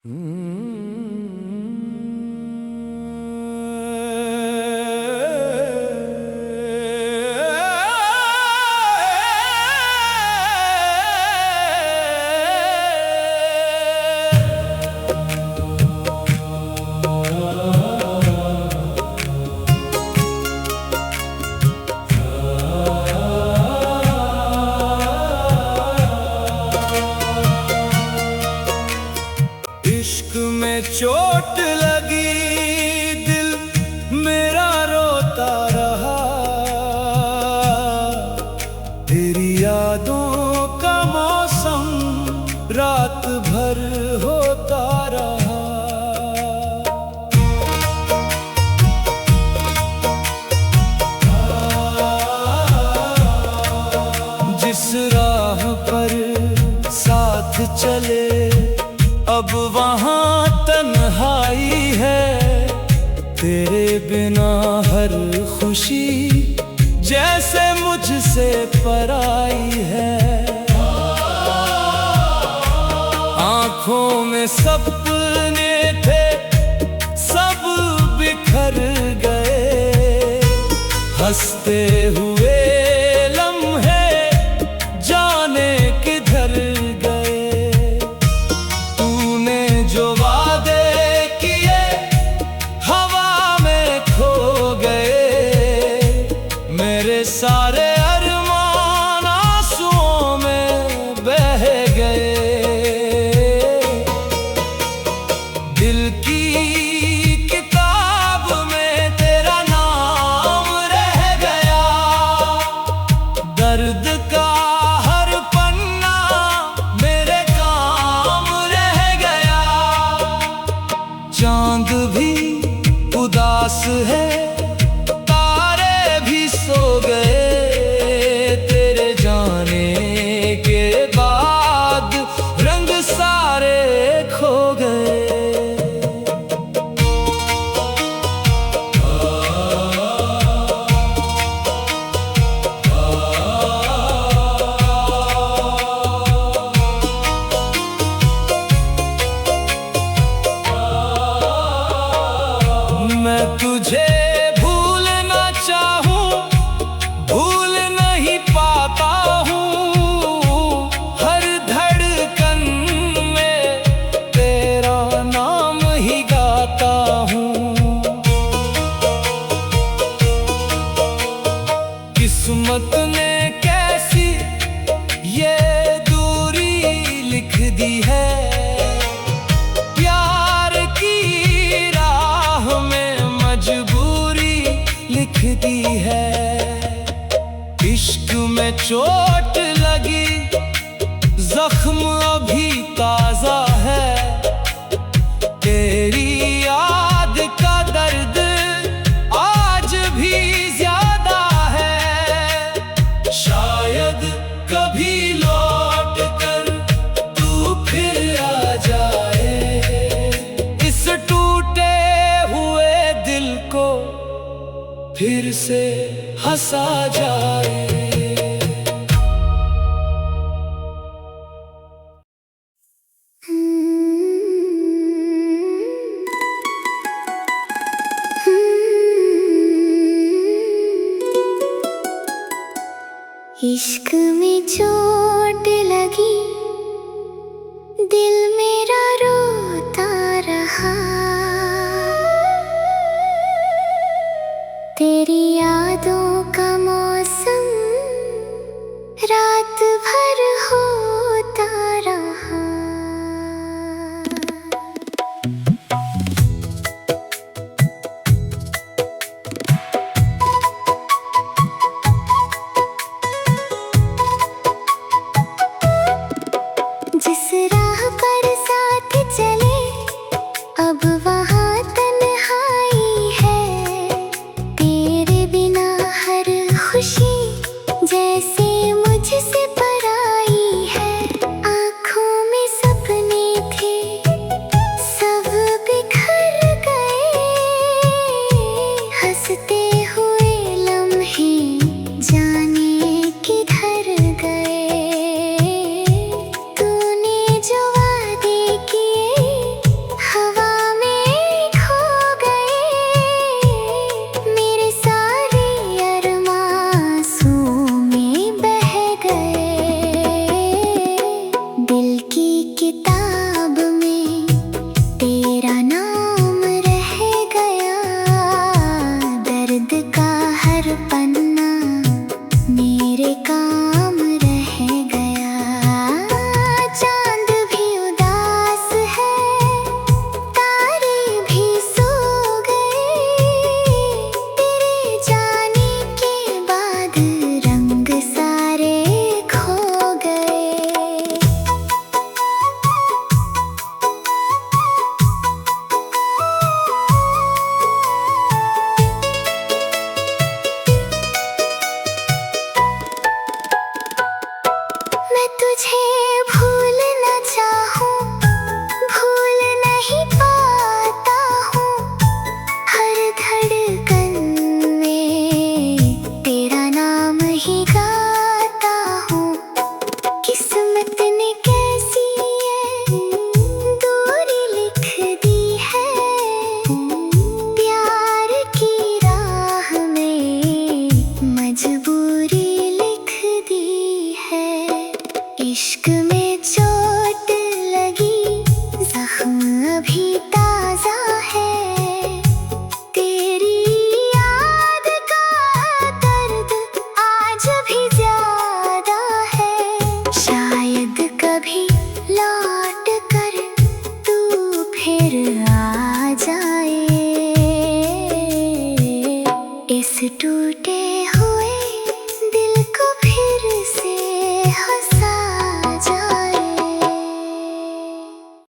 इश्क में चोट लगी, दिल मेरा रोता रहा। तेरी यादों का मौसम रात भर होता रहा। जिस राह पर साथ चले अब वहाँ तन्हाई है। तेरे बिना हर खुशी जैसे मुझसे पराई है। आँखों में सपने थे सब बिखर गए। हंसते हुए लम्हे जाने किधर गए। तूने जो वादे किए हवा में खो गए। मेरे सारे अरमान आंसुओं में बह गए। दिल की किताब में तेरा नाम रह गया। दर्द का हर पन्ना मेरे काम रह गया। चांद भी उदास है, तारे भी सो गए। तेरे जाने के बाद रंग सारे खो गए। मैं तुझे भूलना चाहूं, भूल नहीं पाता हूँ। हर धड़कन में तेरा नाम ही गाता हूँ। किस्मत ने कैसी ये दूरी लिख दी है। प्यार की राह में मजबूरी लिख दी है। इश्क में चोट लगी, जख्म अभी ताजा है। तेरी याद का दर्द आज भी ज्यादा है। शायद कभी लौट कर तू फिर आ जाए। इस टूटे हुए दिल को फिर से हंसा जाए। इश्क में जो